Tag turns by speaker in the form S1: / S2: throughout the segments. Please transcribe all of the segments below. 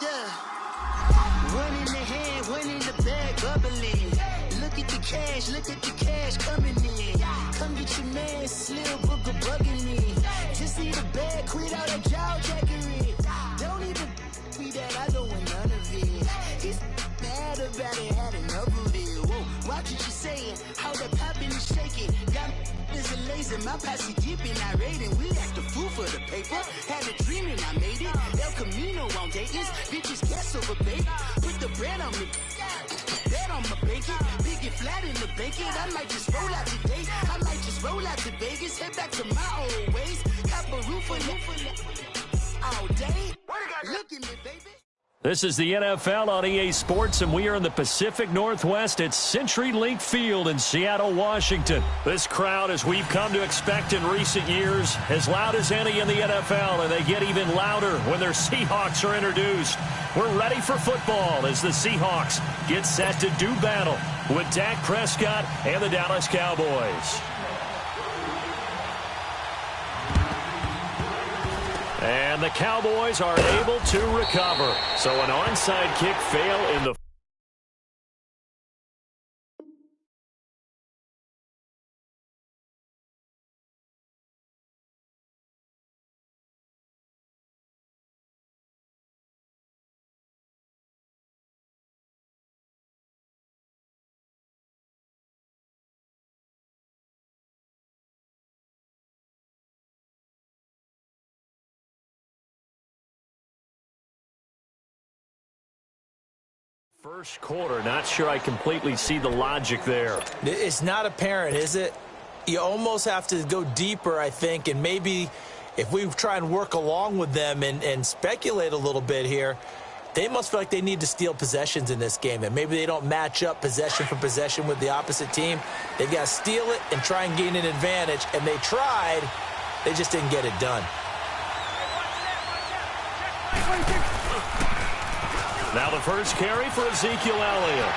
S1: Yeah. One in the hand, one in the bag, bubbling. Look at the cash coming in. Come get your man, Slim Booker bugging me. Just need a bag, quit all that jaw jackery. Don't even me that I don't want none of it. He's mad about it, had enough of it. Whoa, watch what you saying, how that poppin' is shaking. Got is a laser, my posse dipping, I raiding. We act the fool for the paper. Had a dream and I made it. El Camino on Dayton's, bitches guess over baby. Put the bread on me. Bet on my bacon, big and flat in the bacon. I might just roll out today. I might just roll out to Vegas, head back to my old ways. Have a roof all day. Look at me, baby.
S2: This is the NFL on EA Sports, and we are in the Pacific Northwest at CenturyLink Field in Seattle, Washington. This crowd, as we've come to expect in recent years, as loud as any in the NFL, and they get even louder when their Seahawks are introduced. We're ready for football as the Seahawks get set to do battle with Dak Prescott and the Dallas Cowboys. And the Cowboys are able to recover. So an onside kick fail in the first quarter. Not sure I completely see the logic there.
S3: It's not apparent, is it? You almost have to go deeper, I think, and maybe if we try and work along with them and speculate a little bit here, they must feel like they need to steal possessions in this game, and maybe they don't match up possession for possession with the opposite team. They've got to steal it and try and gain an advantage, and they tried. They just didn't get it done.
S2: Now the first carry for Ezekiel Elliott.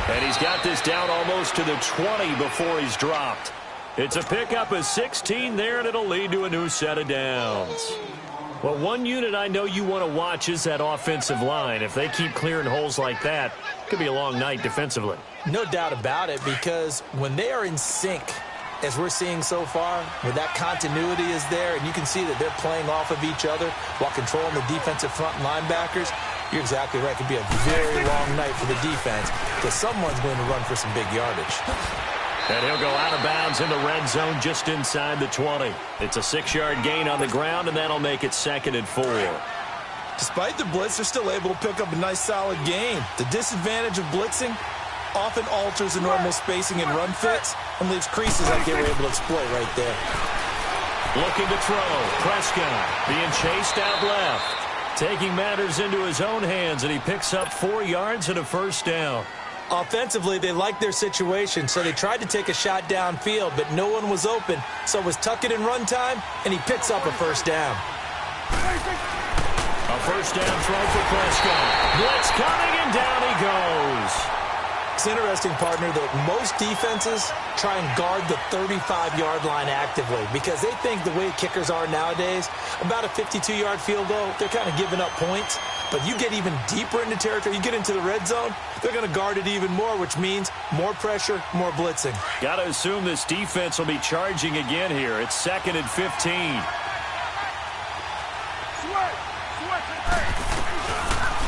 S2: And he's got this down almost to the 20 before he's dropped. It's a pickup of 16 there, and it'll lead to a new set of downs. Well, one unit I know you want to watch is that offensive line. If they keep clearing holes like that, it could be a long night defensively.
S3: No doubt about it, because when they are in sync, as we're seeing so far, where that continuity is there, and you can see that they're playing off of each other while controlling the defensive front linebackers, you're exactly right. It could be a very long night for the defense because someone's going to run for some big yardage.
S2: And he'll go out of bounds in the red zone just inside the 20. It's a 6-yard gain on the ground, and that'll make it 2nd and 4.
S3: Despite the blitz, they're still able to pick up a nice, solid gain. The disadvantage of blitzing often alters the normal spacing and run fits and leaves creases like they were able to exploit right there.
S2: Looking to throw. Prescott being chased out left. Taking matters into his own hands, and he picks up 4 yards and a first down.
S3: Offensively, they liked their situation, so they tried to take a shot downfield, but no one was open. So it was tuck it in run time, and he picks up a first down.
S2: A first down throw for Prescott. Blitz coming, and down he goes.
S3: It's interesting, partner, that most defenses try and guard the 35-yard line actively because they think the way kickers are nowadays, about a 52-yard field goal, they're kind of giving up points. But you get even deeper into territory, you get into the red zone, they're going to guard it even more, which means more pressure, more blitzing.
S2: Got to assume this defense will be charging again here. It's 2nd and 15.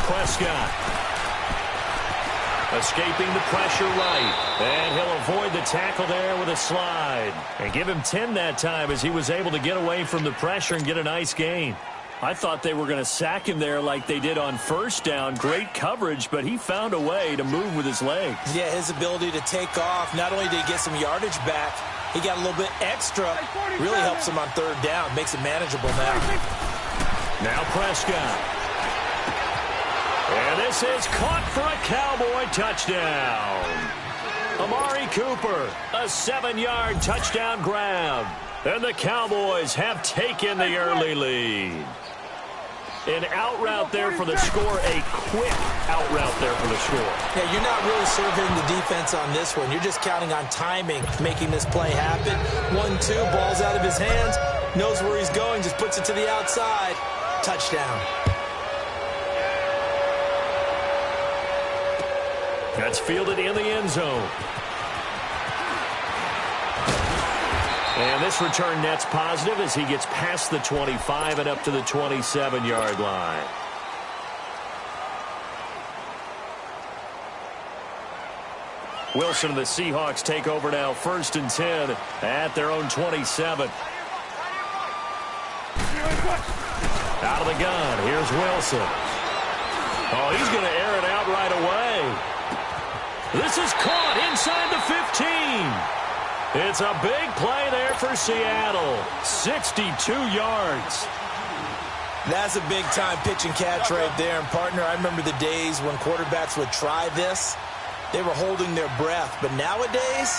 S2: Prescott. Escaping the pressure right. And he'll avoid the tackle there with a slide. And give him 10 that time as he was able to get away from the pressure and get a nice gain. I thought they were going to sack him there like they did on first down. Great coverage, but he found a way to move with his legs.
S3: Yeah, his ability to take off. Not only did he get some yardage back, he got a little bit extra. Really helps him on 3rd down. Makes it manageable now.
S2: Now Prescott. And this is caught for a Cowboy touchdown. Amari Cooper, a 7-yard touchdown grab. And the Cowboys have taken the early lead. An out route there for the score, a quick out route there for the score.
S3: Yeah, you're not really surveying the defense on this one. You're just counting on timing, making this play happen. 1-2, ball's out of his hands, knows where he's going, just puts it to the outside. Touchdown.
S2: That's fielded in the end zone. And this return net's positive as he gets past the 25 and up to the 27-yard line. Wilson and the Seahawks take over now, 1st and 10 at their own 27. Out of the gun, here's Wilson. Oh, he's going to air it out right away. This is caught inside the 15. It's a big play there for Seattle. 62 yards.
S3: That's a big-time pitch and catch right there. And, partner, I remember the days when quarterbacks would try this. They were holding their breath. But nowadays,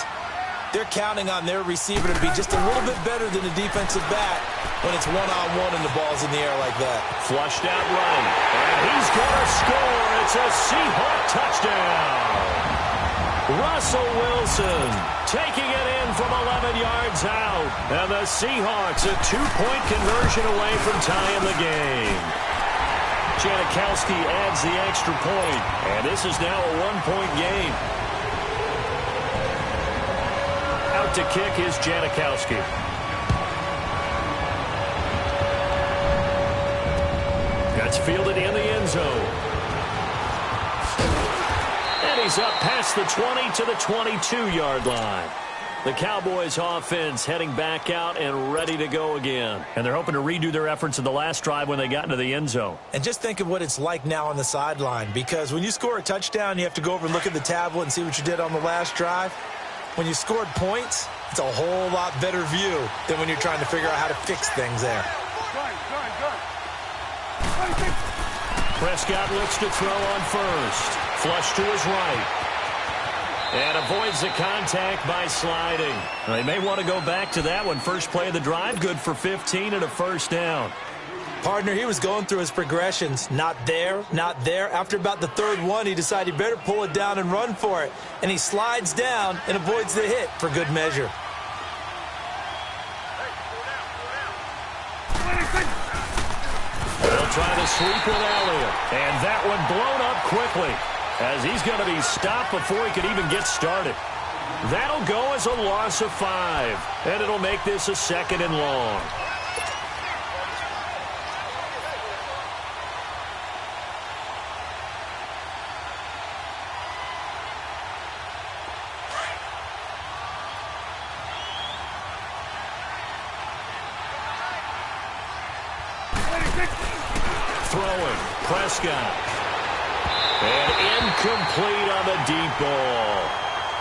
S3: they're counting on their receiver to be just a little bit better than the defensive back when it's one-on-one and the ball's in the air like that.
S2: Flushed out right. And he's going to score. It's a Seahawk touchdown. Russell Wilson taking it in from 11 yards out. And the Seahawks a 2-point conversion away from tying the game. Janikowski adds the extra point. And this is now a 1-point game. Out to kick is Janikowski. That's fielded in the end zone. And he's up past the 20 to the 22-yard line. The Cowboys offense heading back out and ready to go again. And they're hoping to redo their efforts in the last drive when they got into the end zone.
S3: And just think of what it's like now on the sideline, because when you score a touchdown, you have to go over and look at the tablet and see what you did on the last drive. When you scored points, it's a whole lot better view than when you're trying to figure out how to fix things there.
S2: Prescott looks to throw on first. Flush to his right. And avoids the contact by sliding. They may want to go back to that one. First play of the drive, good for 15 and a first down.
S3: Partner, he was going through his progressions. Not there, not there. After about the third one, he decided he better pull it down and run for it. And he slides down and avoids the hit for good measure.
S2: They'll try to sweep with Elliott. And that one blown up quickly, as he's going to be stopped before he could even get started. That'll go as a loss of 5, and it'll make this a 2nd and long. Throwing, Prescott. And incomplete on the deep ball.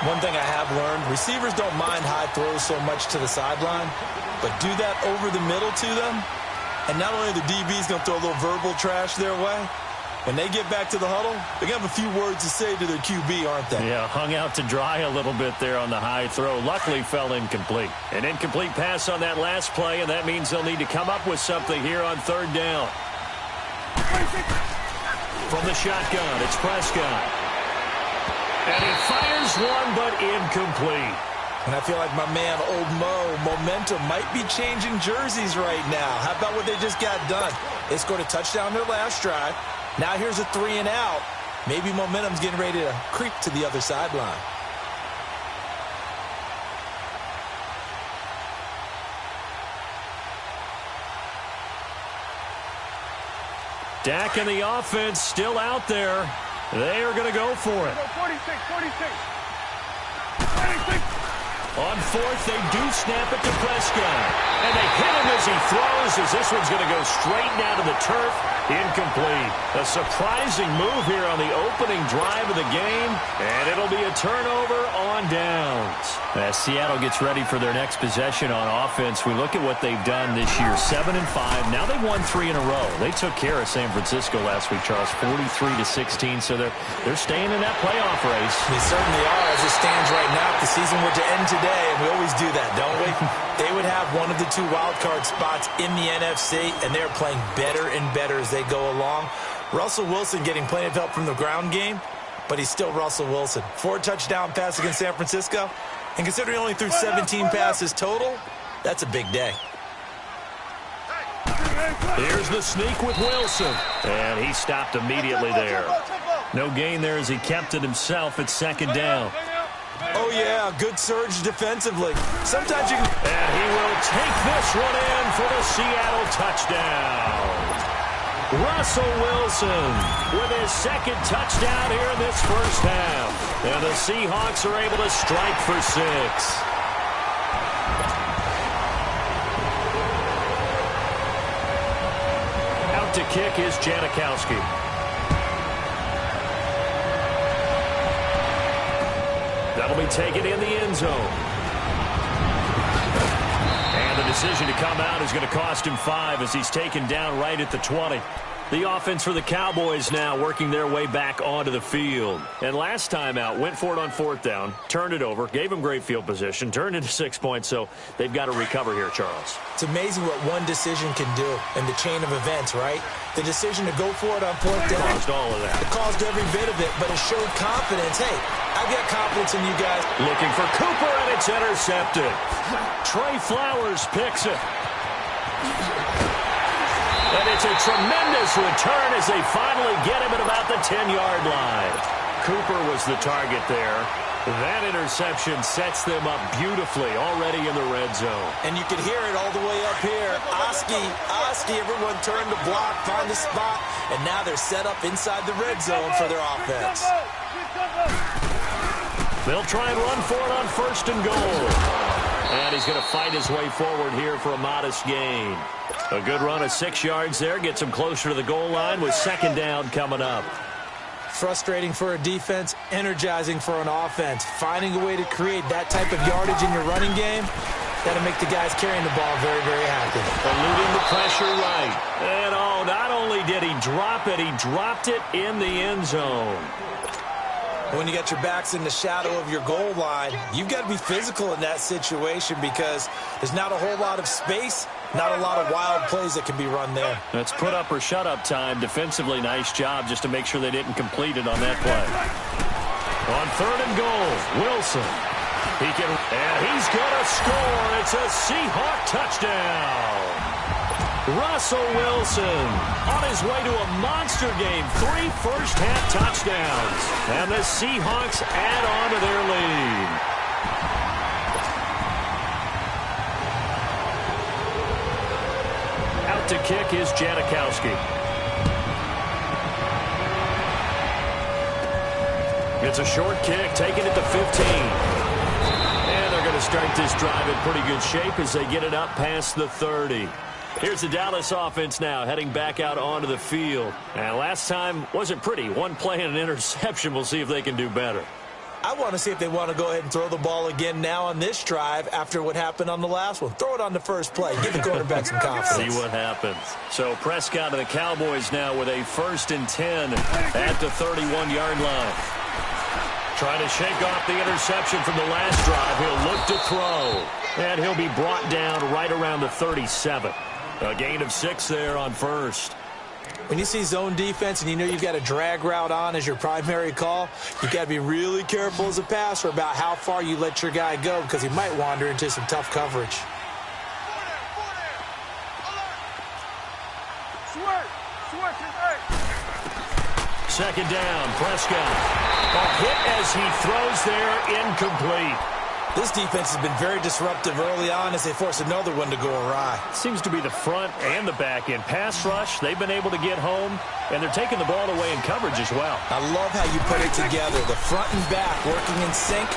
S3: One thing I have learned, receivers don't mind high throws so much to the sideline, but do that over the middle to them, and not only the DB's going to throw a little verbal trash their way, when they get back to the huddle, they're going to have a few words to say to their QB, aren't they?
S2: Yeah, hung out to dry a little bit there on the high throw. Luckily fell incomplete. An incomplete pass on that last play, and that means they'll need to come up with something here on 3rd down. From the shotgun, it's Prescott. And he fires one, but incomplete.
S3: And I feel like my man, Old Mo, momentum might be changing jerseys right now. How about what they just got done? They scored a touchdown their last drive. Now here's a 3 and out. Maybe momentum's getting ready to creep to the other sideline.
S2: Dak and the offense still out there. They are going to go for it.
S4: 46.
S2: On 4th, they do snap it to Prescott. And they hit him as he throws, as this one's going to go straight down to the turf. Incomplete. A surprising move here on the opening drive of the game. And it'll be a turnover on downs. As Seattle gets ready for their next possession on offense, we look at what they've done this year. 7-5. Now they've won 3 in a row. They took care of San Francisco last week, Charles, 43-16. So they're staying in that playoff race.
S3: They certainly are. As it stands right now, if the season were to end today, and we always do that, don't we? They would have one of the 2 wild card spots in the NFC, and they're playing better and better as they go along. Russell Wilson getting plenty of help from the ground game, but he's still Russell Wilson. 4 touchdown pass against San Francisco, and considering he only threw 17 passes total, that's a big day.
S2: Here's the sneak with Wilson, and he stopped immediately there. No gain there as he kept it himself at second down.
S3: Oh, yeah, good surge defensively. Sometimes you can...
S2: And he will take this one in for the Seattle touchdown. Russell Wilson with his second touchdown here in this first half. And the Seahawks are able to strike for 6. Out to kick is Janikowski. That'll be taken in the end zone. And the decision to come out is going to cost him 5 as he's taken down right at the 20. The offense for the Cowboys now working their way back onto the field. And last time out, went for it on 4th down, turned it over, gave him great field position, turned into 6 points, so they've got to recover here, Charles.
S3: It's amazing what one decision can do in the chain of events, right? The decision to go for it on 4th down.
S2: Caused all of that.
S3: It caused every bit of it, but it showed confidence. Hey, I've got confidence in you guys.
S2: Looking for Cooper, and it's intercepted. Trey Flowers picks it. And it's a tremendous return as they finally get him at about the 10-yard line. Cooper was the target there. That interception sets them up beautifully already in the red zone.
S3: And you can hear it all the way up here. Oski, everyone turned to block, find the spot, and now they're set up inside the red zone for their offense.
S2: They'll try and run for it on 1st and goal. And he's going to fight his way forward here for a modest gain. A good run of 6 yards there. Gets him closer to the goal line with 2nd down coming up.
S3: Frustrating for a defense, energizing for an offense. Finding a way to create that type of yardage in your running game, that'll make the guys carrying the ball very, very happy.
S2: Eluding the pressure right. And not only did he drop it, he dropped it in the end zone.
S3: When you got your backs in the shadow of your goal line, you've got to be physical in that situation because there's not a whole lot of space, not a lot of wild plays that can be run there.
S2: That's put up or shut up time. Defensively, nice job just to make sure they didn't complete it on that play. On 3rd and goal, Wilson. And he's going to score. It's a Seahawk touchdown. Russell Wilson on his way to a monster game. 3 first-half touchdowns. And the Seahawks add on to their lead. Out to kick is Janikowski. It's a short kick, taking it to 15. And they're going to start this drive in pretty good shape as they get it up past the 30. Here's the Dallas offense now heading back out onto the field. And last time wasn't pretty. One play and an interception. We'll see if they can do better.
S3: I want to see if they want to go ahead and throw the ball again now on this drive after what happened on the last one. Throw it on the first play. Give the quarterback some confidence.
S2: See what happens. So Prescott and the Cowboys now with a 1st and 10 at the 31-yard line. Trying to shake off the interception from the last drive. He'll look to throw. And he'll be brought down right around the 37. A gain of 6 there on 1st.
S3: When you see zone defense and you know you've got a drag route on as your primary call, you've got to be really careful as a passer about how far you let your guy go because he might wander into some tough coverage.
S2: Second down, Prescott. A hit as he throws there, incomplete.
S3: This defense has been very disruptive early on as they force another one to go awry.
S2: Seems to be the front and the back end. Pass rush, they've been able to get home, and they're taking the ball away in coverage as well.
S3: I love how you put it together. The front and back working in sync,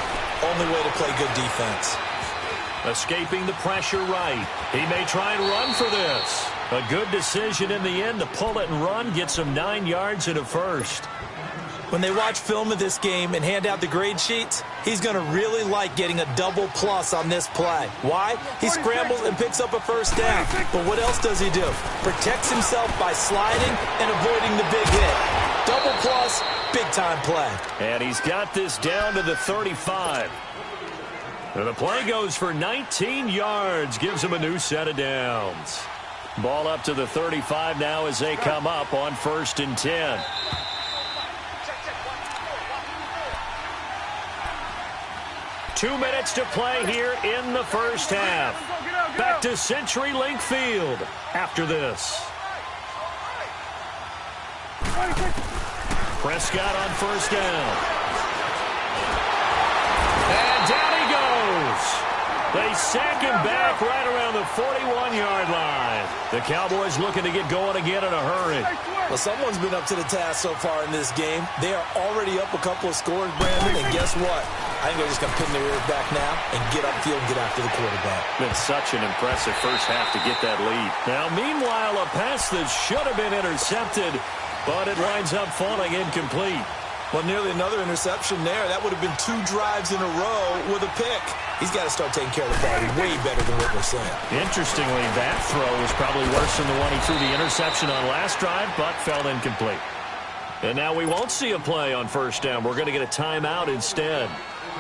S3: only way to play good defense.
S2: Escaping the pressure right. He may try and run for this. A good decision in the end to pull it and run, gets him 9 yards and a 1st.
S3: When they watch film of this game and hand out the grade sheets, he's going to really like getting a double plus on this play. Why? He scrambles and picks up a 1st down. But what else does he do? Protects himself by sliding and avoiding the big hit. Double plus, big-time play.
S2: And he's got this down to the 35. And the play goes for 19 yards, gives him a new set of downs. Ball up to the 35 now as they come up on 1st and 10. Two minutes to play here in the first half. Back to CenturyLink Field after this. Prescott on first down. And down he goes. They sack him back right around the 41-yard line. The Cowboys looking to get going again in a hurry.
S3: Well, someone's been up to the task so far in this game. They are already up a couple of scores, Brandon, and guess what? I think they're just going to pin their ears back now and get upfield and get after the quarterback.
S2: Been such an impressive first half to get that lead. Now, meanwhile, a pass that should have been intercepted, but it winds up falling incomplete.
S3: Well, nearly another interception there. That would have been 2 drives in a row with a pick. He's got to start taking care of the ball way better than what we're saying.
S2: Interestingly, that throw was probably worse than the one he threw the interception on last drive, but fell incomplete. And now we won't see a play on first down. We're going to get a timeout instead,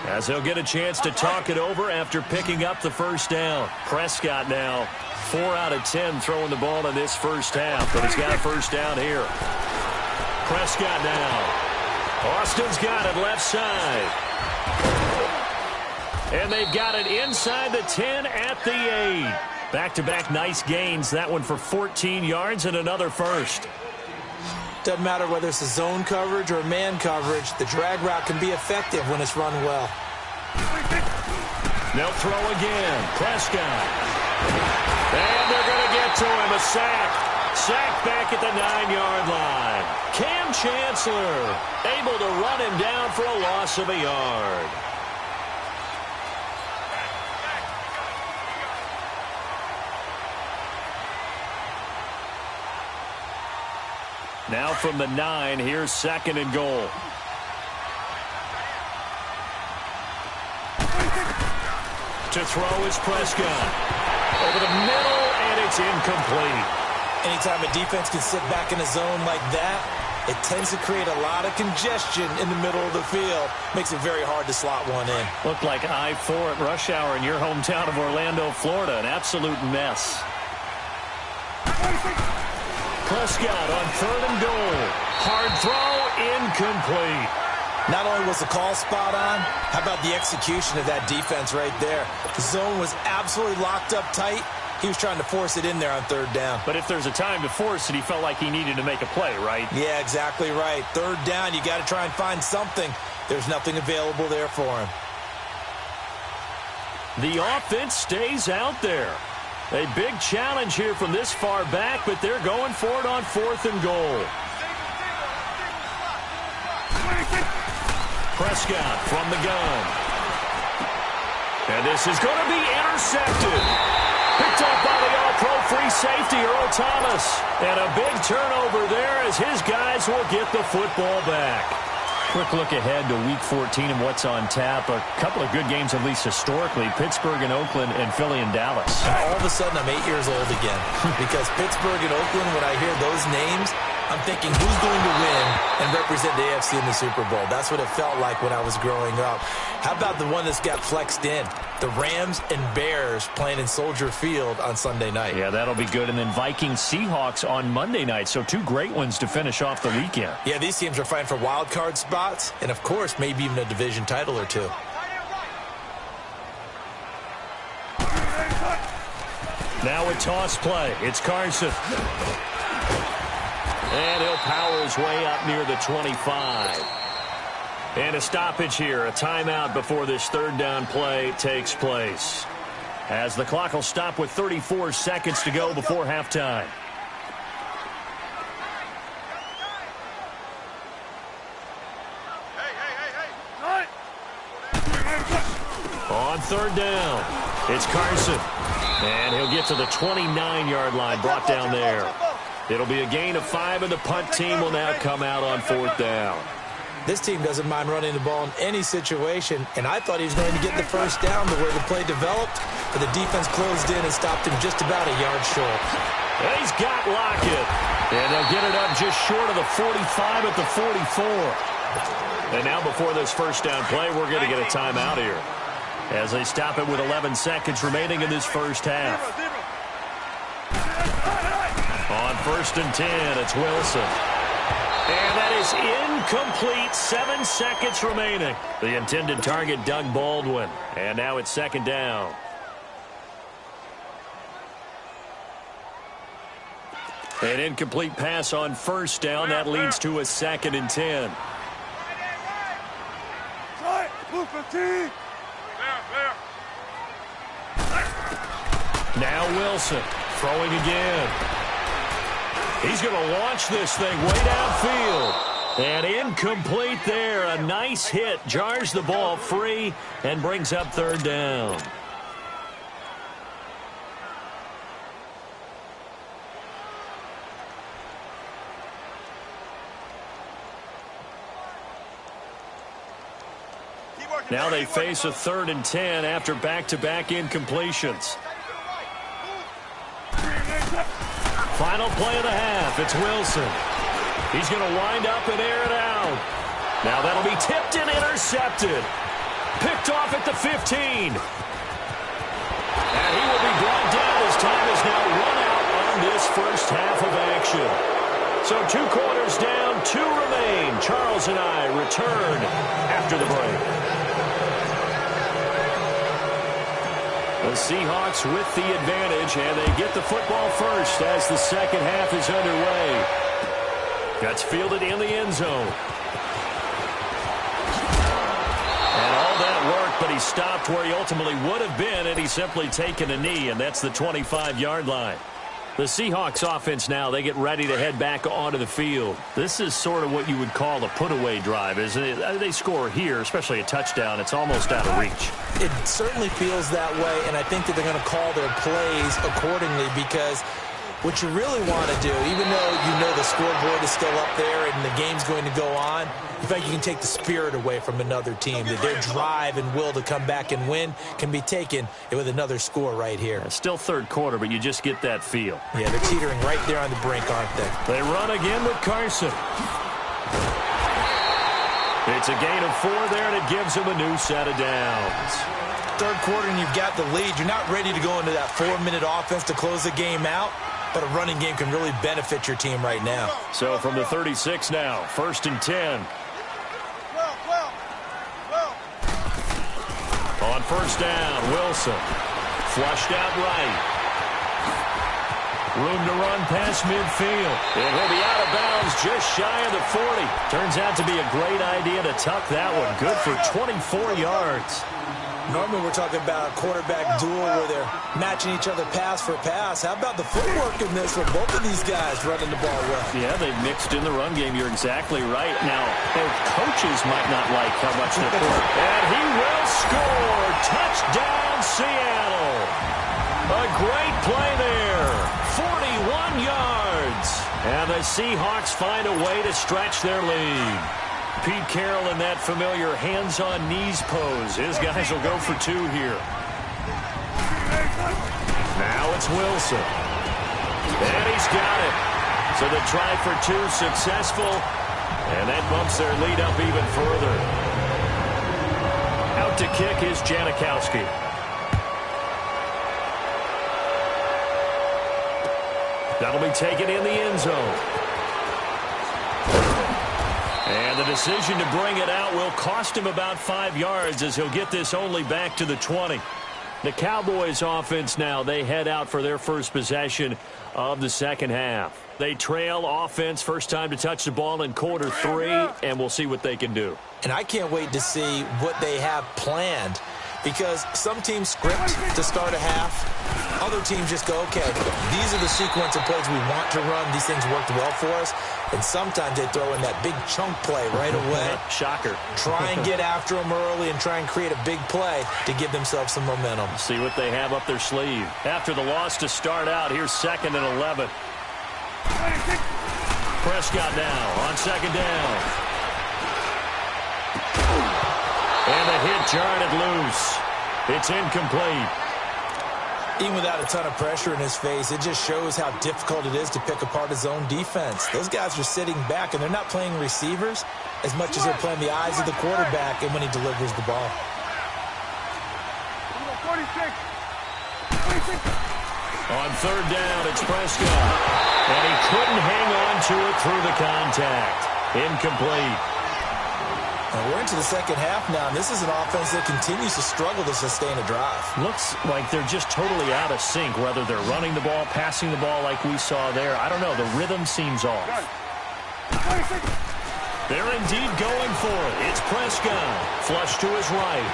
S2: as he'll get a chance to talk it over after picking up the first down. Prescott now 4 out of 10 throwing the ball in this first half, but he's got a first down here. Prescott now. Austin's got it left side. And they've got it inside the 10 at the 8. Back-to-back nice gains. That one for 14 yards and another first.
S3: Doesn't matter whether it's a zone coverage or man coverage. The drag route can be effective when it's run well.
S2: They'll throw again. Prescott. And they're going to get to him. A sack. Sack back at the 9-yard line. Cam Chancellor able to run him down for a loss of a yard. Now from the 9, here's 2nd and goal. To throw is Prescott. Over the middle, and it's incomplete.
S3: Anytime a defense can sit back in a zone like that, it tends to create a lot of congestion in the middle of the field. Makes it very hard to slot one in.
S2: Looked like I-4 at rush hour in your hometown of Orlando, Florida. An absolute mess. Prescott on 3rd and goal. Hard throw, incomplete.
S3: Not only was the call spot on, how about the execution of that defense right there? The zone was absolutely locked up tight. He was trying to force it in there on 3rd down.
S2: But if there's a time to force it, he felt like he needed to make a play, right?
S3: Yeah, exactly right. 3rd down, you got to try and find something. There's nothing available there for him.
S2: The offense stays out there. A big challenge here from this far back, but they're going for it on 4th and goal. Prescott from the gun. And this is going to be intercepted. Picked up by the all-pro free safety, Earl Thomas. And a big turnover there as his guys will get the football back. Quick look ahead to Week 14 and what's on tap. A couple of good games, at least historically. Pittsburgh and Oakland and Philly and Dallas.
S3: All of a sudden, I'm 8 years old again. Because Pittsburgh and Oakland, when I hear those names, I'm thinking, who's going to win and represent the AFC in the Super Bowl? That's what it felt like when I was growing up. How about the one that's got flexed in? The Rams and Bears playing in Soldier Field on Sunday night.
S2: Yeah, that'll be good. And then Vikings-Seahawks on Monday night. So 2 great ones to finish off the weekend.
S3: Yeah, these teams are fighting for wild card spots and, of course, maybe even a division title or 2.
S2: Now a toss play. It's Carson. And he'll power his way up near the 25. And a stoppage here, a timeout before this 3rd down play takes place. As the clock will stop with 34 seconds to go before halftime. On 3rd down, it's Carson. And he'll get to the 29-yard line, brought down there. It'll be a gain of 5, and the punt team will now come out on 4th down.
S3: This team doesn't mind running the ball in any situation, and I thought he was going to get the first down the way the play developed, but the defense closed in and stopped him just about a yard short.
S2: And he's got Lockett. And they'll get it up just short of the 45 at the 44. And now before this first down play, we're going to get a timeout here, as they stop it with 11 seconds remaining in this first half. On 1st and 10, it's Wilson. And that is incomplete. 7 seconds remaining. The intended target, Doug Baldwin. And now it's 2nd down. An incomplete pass on first down. That leads to a 2nd and 10. Now Wilson throwing again. He's going to launch this thing way downfield. And incomplete there. A nice hit. Jars the ball free and brings up 3rd down. Now they face a 3rd and 10 after back-to-back incompletions. Final play of the half. It's Wilson. He's going to wind up and air it out. Now that'll be tipped and intercepted. Picked off at the 15. And he will be brought down as time is now run out on this first half of action. So 2 quarters down, 2 remain. Charles and I return after the break. The Seahawks with the advantage, and they get the football first as the second half is underway. Gets fielded in the end zone. And all that worked, but he stopped where he ultimately would have been had he simply taken a knee, and that's the 25-yard line. The Seahawks offense now, they get ready to head back onto the field. This is sort of what you would call a put-away drive, isn't it? They score here, especially a touchdown. It's almost out of reach.
S3: It certainly feels that way, and I think that they're going to call their plays accordingly because what you really want to do, even though you know the scoreboard is still up there and the game's going to go on, in fact, you can take the spirit away from another team. That their drive and will to come back and win can be taken with another score right here.
S2: It's still 3rd quarter, but you just get that feel.
S3: Yeah, they're teetering right there on the brink, aren't they?
S2: They run again with Carson. It's a gain of 4 there, and it gives them a new set of downs.
S3: 3rd quarter, and you've got the lead. You're not ready to go into that 4-minute offense to close the game out. But a running game can really benefit your team right now.
S2: So from the 36 now, 1st and 10. On first down, Wilson. Flushed out right. Room to run past midfield. And he'll be out of bounds just shy of the 40. Turns out to be a great idea to tuck that one. Good for 24 yards.
S3: Normally we're talking about a quarterback duel where they're matching each other pass for pass. How about the footwork in this for both of these guys running the ball well?
S2: Yeah, they've mixed in the run game. You're exactly right. Now, both coaches might not like how much they're playing. And he will score. Touchdown, Seattle. A great play there. 41 yards. And the Seahawks find a way to stretch their lead. Pete Carroll in that familiar hands-on-knees pose. His guys will go for 2 here. Now it's Wilson. And he's got it. So the try for 2 successful. And that bumps their lead up even further. Out to kick is Janikowski. That'll be taken in the end zone. And the decision to bring it out will cost him about 5 yards as he'll get this only back to the 20. The Cowboys offense now, they head out for their first possession of the second half. They trail offense, first time to touch the ball in quarter 3, and we'll see what they can do.
S3: And I can't wait to see what they have planned because some teams script to start a half. Other teams just go, okay, these are the sequence of plays we want to run. These things worked well for us. And sometimes they throw in that big chunk play right away.
S2: Shocker.
S3: Try and get after them early and try and create a big play to give themselves some momentum.
S2: See what they have up their sleeve. After the loss to start out, here's 2nd and 11. Prescott now on 2nd down. And the hit jarred it loose. It's incomplete.
S3: Even without a ton of pressure in his face, it just shows how difficult it is to pick apart his own defense. Those guys are sitting back, and they're not playing receivers as much as they're playing the eyes of the quarterback and when he delivers the ball.
S4: 46.
S2: On 3rd down, it's Prescott. And he couldn't hang on to it through the contact. Incomplete.
S3: And we're into the second half now, and this is an offense that continues to struggle to sustain a drive.
S2: Looks like they're just totally out of sync, whether they're running the ball, passing the ball like we saw there. I don't know. The rhythm seems off. They're indeed going for it. It's Prescott. Flush to his right.